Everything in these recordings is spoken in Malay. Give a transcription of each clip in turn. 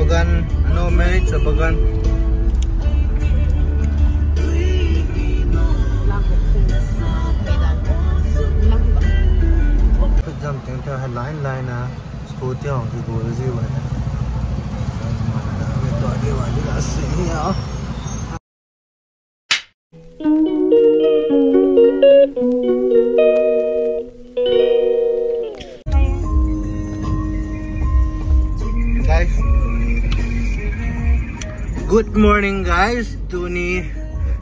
bagan no marriage sa bagan. Jam tiếng theo headline line na scooty hỏng thì gối gì vậy? Mà đã biết gọi đi vào đi là xí nhá. Guys, good morning guys. Tuni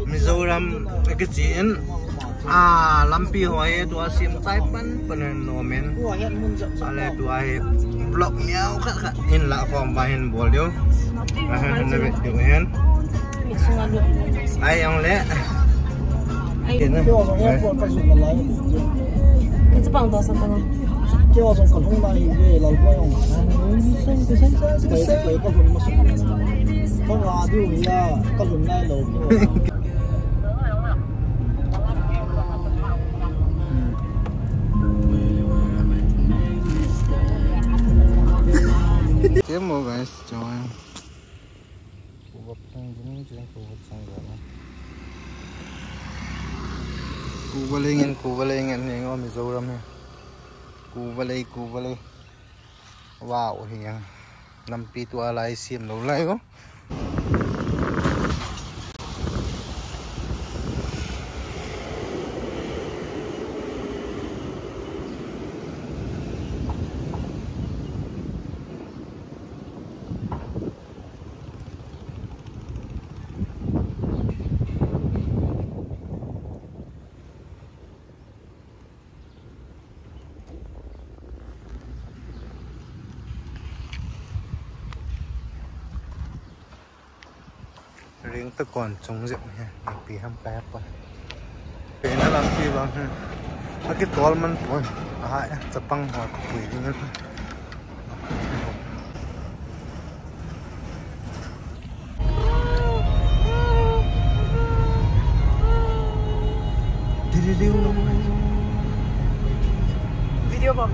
Mizoram Magazine. Lampi hoye tua sim taipan penen nomen. Ale tua vlog miau kak in la form bahin bolio. Nabe dengan. Ai yang le. Kena. Itu bang dosa tu. 叫做各种那一个老怪用，北各种么什么，各拉丢呀，各种那路。Tiếp một guys, chào em. Khu vực này cũng trên khu vực sang rồi. Khu Valingen này ngon Mizoram này. Khu Valley. Wow, hiang. Lampi tua lai sim lâu lai có. Riêng ta còn trống rộng nha, để bị ham bẹp quá. Cái nó làm gì bằng nó cái toal man thôi, hại chập băng hoặc quỷ đi nữa. Video bang.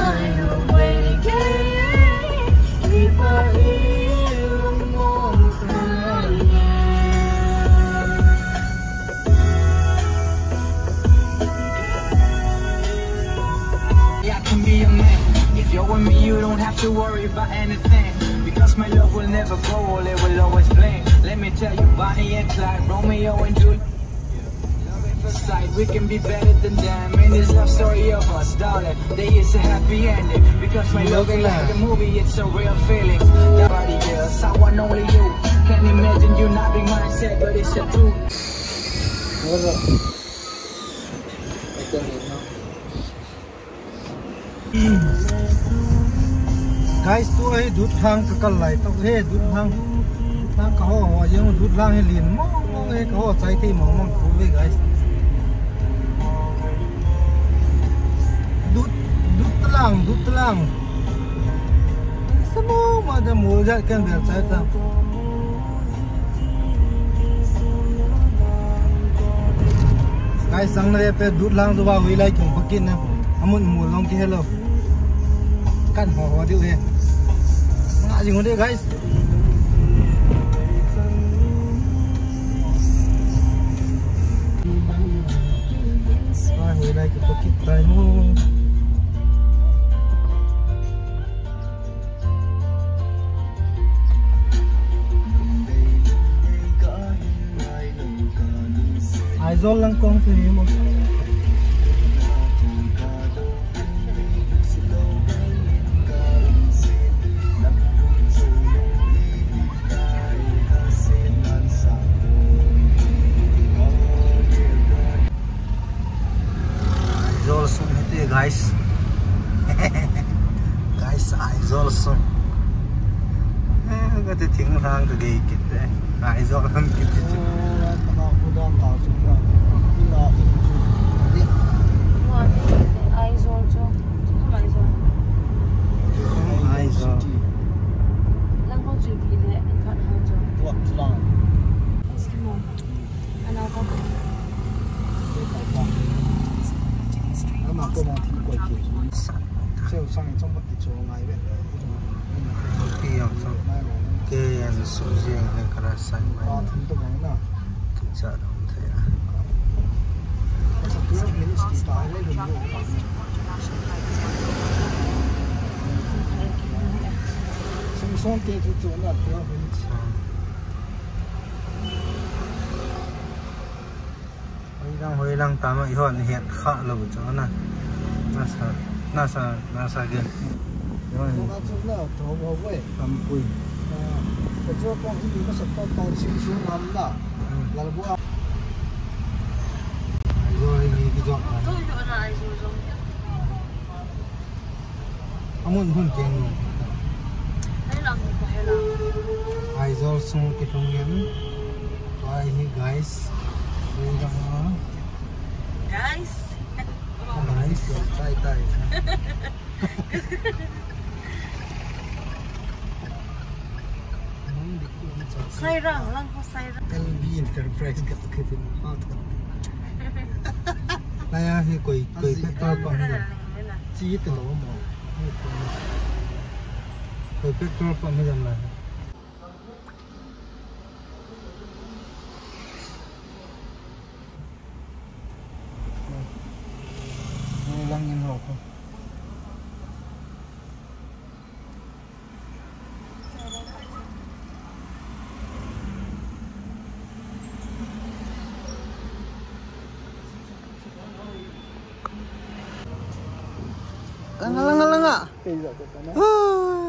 Right away, have to worry about anything, because my love will never go old, it will always blink. Let me tell you, Bonnie and Clyde, Romeo and Juliet. Side, we can be better than them in this love story of us, darling. There is a happy ending, because my love ain't like a movie, it's a real feeling. Nobody else, I want only you. Can't imagine you not being mindset, but it's a truth. Guys, tu ai dut hang ka kal lai tok he dut hang ka ho yang dut lang he lin mo nge ka ho chai thei mo mo khu ve guys. Dut telang semua macam mujat kan biar saya tahu. Guys, sang nare pe dut lang tu ba hui lai chung pakin na amun mu long ki hello kan ho diu he ngak jing ode guys. Hui lai ki pakin tai mo. Aizol lang kong sini mo. Aizol sung itu ya guys. Guys, Aizol sung. Kita tinggal hang tu gay kita. Aizol hang kita. Hoi lang tama ihon hiat kha lo cho na nasa gen ihon ampui betul kok ini masa tahu sing anda lalu buat ini dijok amun hun keng Aizol sung kitungyan ai hi guys guys tai Sairang lang ko sairang. LB Enterprise ka kitin out. Naya hi koi petrol pump na. Chi te lo mo. Koi petrol pump me jam la. Lang in ho ko. Langga.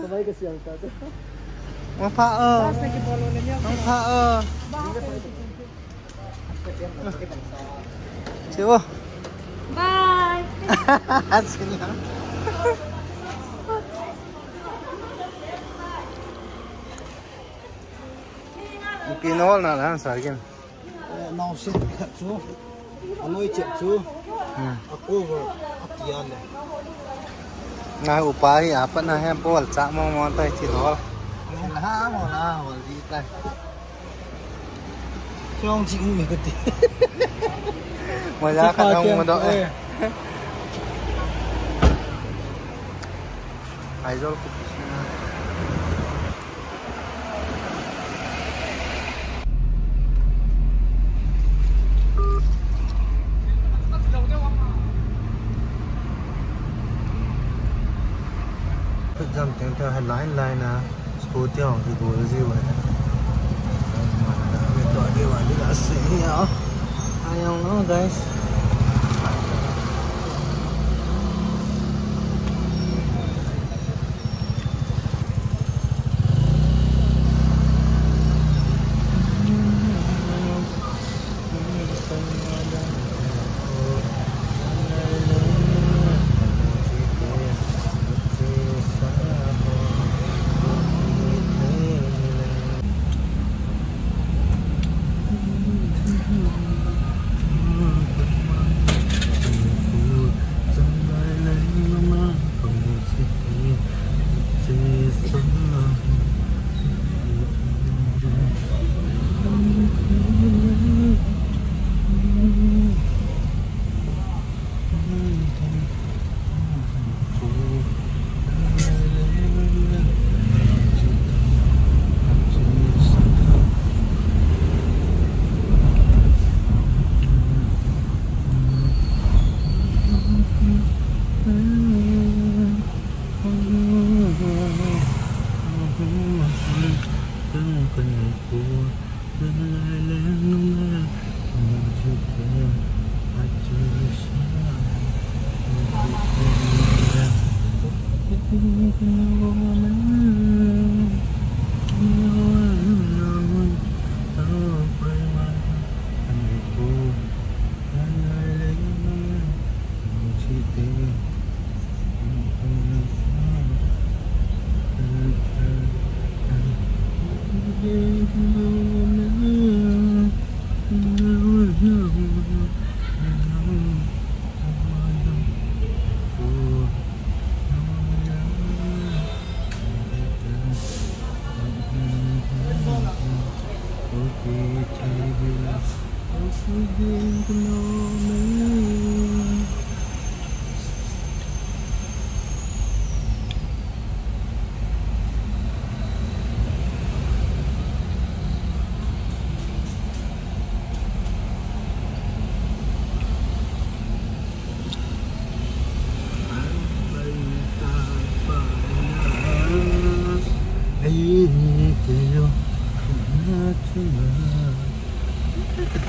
Sabay kasi ang tato. Mapao. Mapao. Siwo. Bye. Sila. Pinol na lang sa akin. Now sit chu. Anoy check chu. Over atiyan. Ngai upai apa na he bol cha mo mo tai chi do. La mo di tai. Chong chi mi cái tí. Mà ra khát ông mà đợi. Ai rồi Put something to a line à, school tiêu thì cô gì vậy? Mà cái tội đi vào đi là xí nhở? I don't know guys.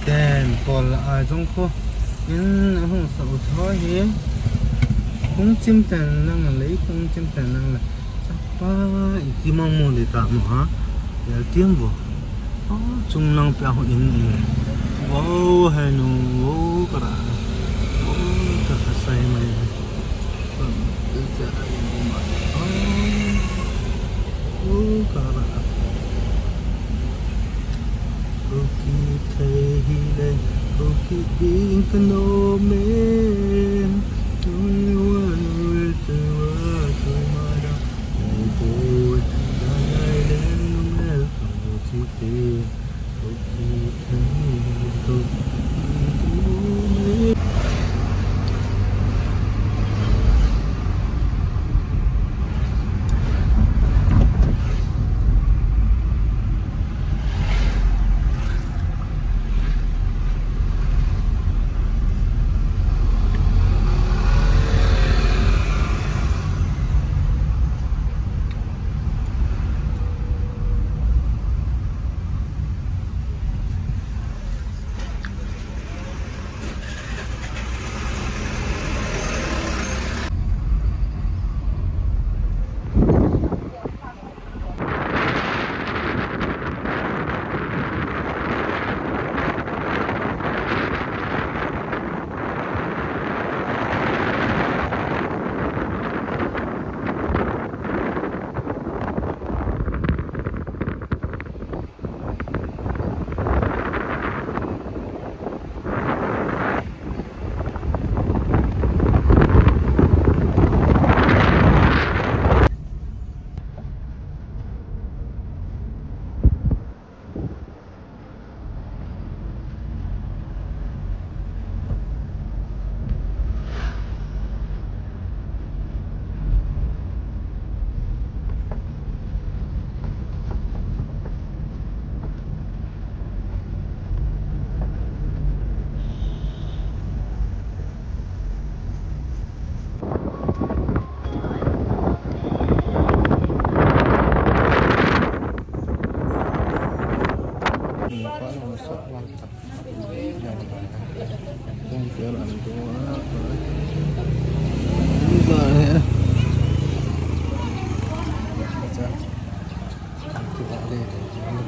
Đèn còn lại trong khu nhưng không sợ thôi hiếm cũng chim tàn năng lấy cũng chim tàn năng là chắc ba chỉ mong muốn để tạm hả để tiếng vô chung năng béo in wow hay nu wow cả wow cả say mày wow cả thấy lên khi in cái nô men tôi nuôi từ tôi mà đã tôi ngày đến hôm nay chỉ tiếc khi thấy tôi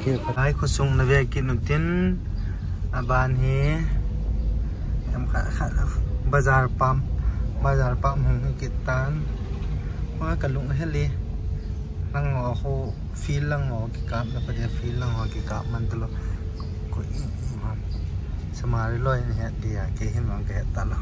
Hai khusung na ve ki nutin aban hi em kha bazar pam hong kitan wa kalung heli lang ngo ho feel lang ngo ki kap na pa dia feel lang ngo ki kap man tlo ko imam samari loi ni ha dia ke hin wang ke ta lo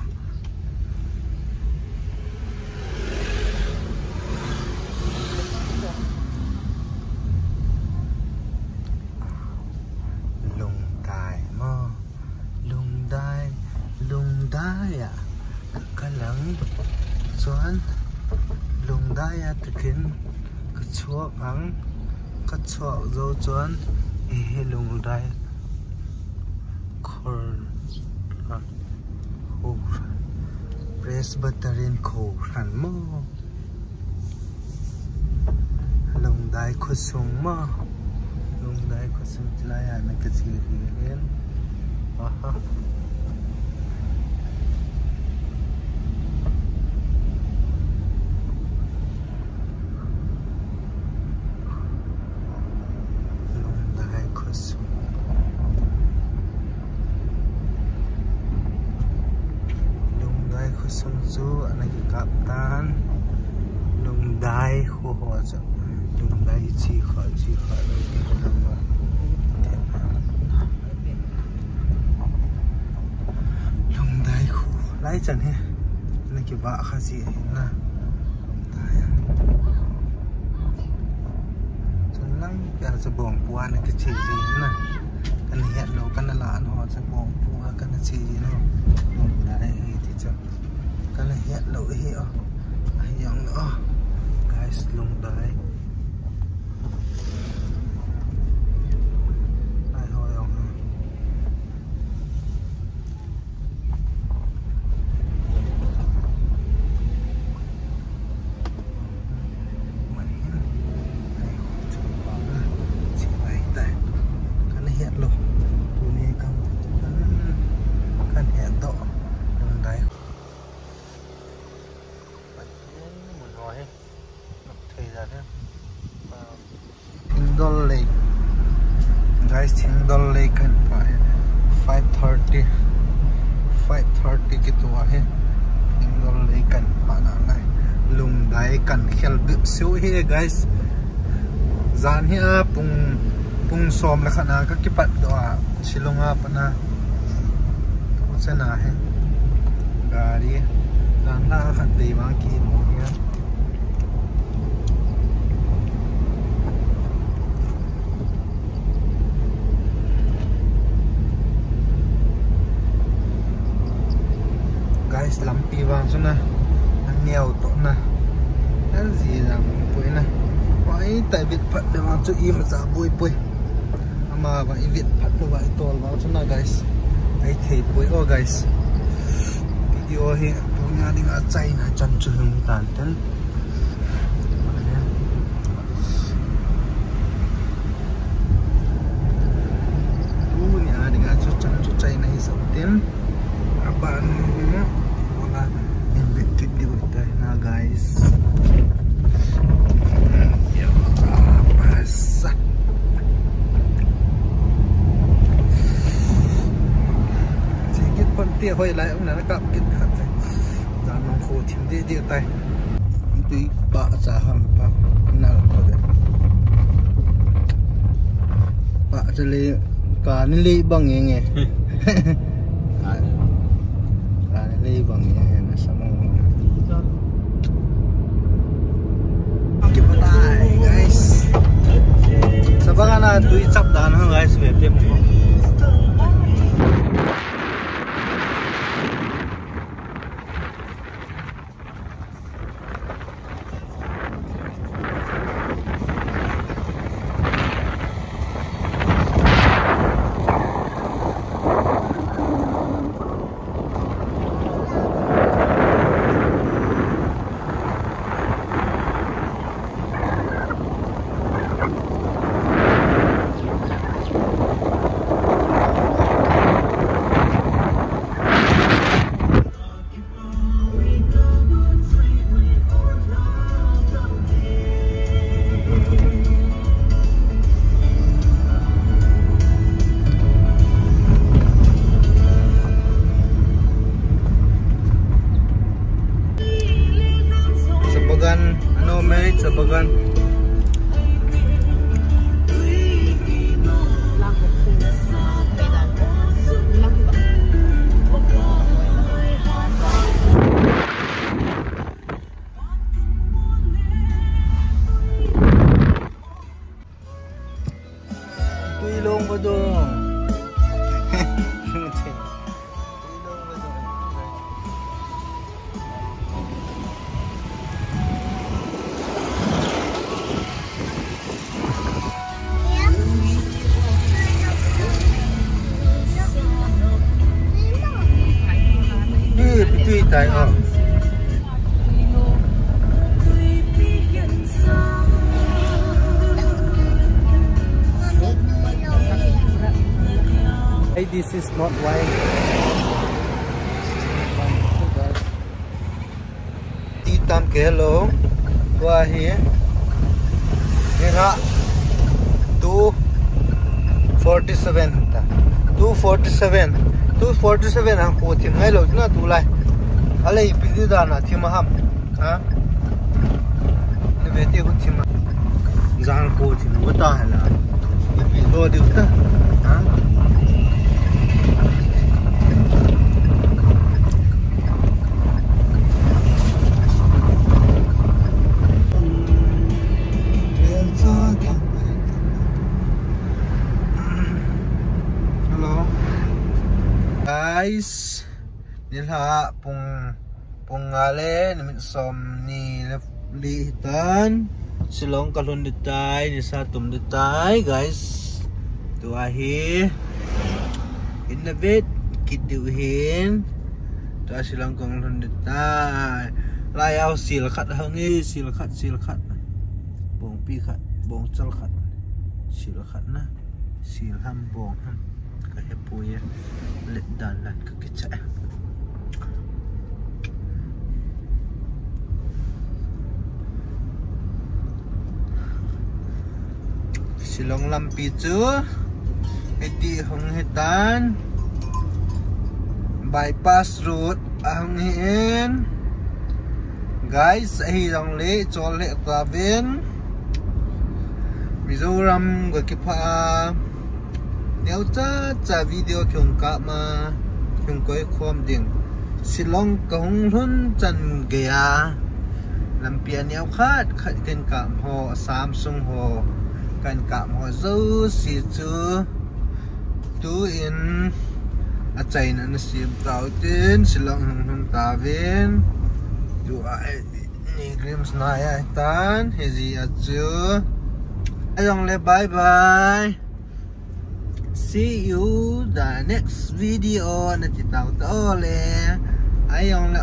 à cái lăng xoan lùng đai à thực hiện cái chuột ngắn cái chuột dâu xoan lùng đai corn khô Presbyterian khô hẳn mơ lùng đai khô sung mơ lùng đai khô sung lại à mấy cái gì hiện Sunzu anak kaptan lung dai ho ho cha lung dai chi kha lagi nama lung dai ho lai chan he anak ba kha si na dai chan lang ya sa bong puan anak chi ji na kan hiat lo kan la an ho sa bong puan kan chi ji no lung dai ti cha cái này hiện lỗi hiệu hiện nữa guys lùng đấy này thôi không chỉ vậy tại cái này hiện lỗi tụi này cần hiện độ lùng đấy Thingdol Lake guys, Thingdol Lake kan pa 5:30 gitu ahe Thingdol Lake kan pa na nai lung dai kan khel bip siu he guys zan hi a pung som la khana ka ki pat do a silonga pana to sena he gari dan la khan dei ma ki mo ya guys lampi wang so na niao to na an gì là pui na wai tại việt phật de wang chu im za pui ama wai việt phật no wai tol wang so na guys ai thei pui o guys video hi punya ding a chai na chan chu hung tan ten punya ding a chu chan chu chai na hi sam ten aban guys ya apa sedikit penting hoi lại ông này nó cặp kết hạt này giá nông khô thím đi tay tuy bạ giá hầm bạ nào có đấy bạ cho li cả nên li bằng nghe cả nên li bằng nghe mà sao mà guys sabangan na dui chap dan ha guys ve tem ko lấy cho bà con. Tuy luôn có đường. Tuy tại họ hey, this is not wine. Itam kelo qua here here 247 247 ang ko tim ngai lo na tu lai alai pidi da na thim ham ha ne be ti ko thim zan ko thim wa ta hala bi lo di ta ha guys, nilha pung ngale namin som ni lihitan silong kalon detay ni satum detay guys tu ahi inabit kiduhin tu silong kalon detay layaw silkat hangi silkat bong pi khat bong chal khat silkat na silham bong ham kayak punya let dalan ke kecak silong lampi tu edi hong hitan bypass road ahongin guys ahirang le chol le tavin Mizoram ga kipa nếu cha video kyung ka ma kyung koi khom ding silong kong hun chan gaya lampian neo khat ken ka ho Samsung ho kan ka ho zo si chu tu in a chain an sim tau tin silong hun ta ven tu ai ni glimpse na ya tan hezi a chu ayong le bye bye. See you the next video na titaw ta ole ayong la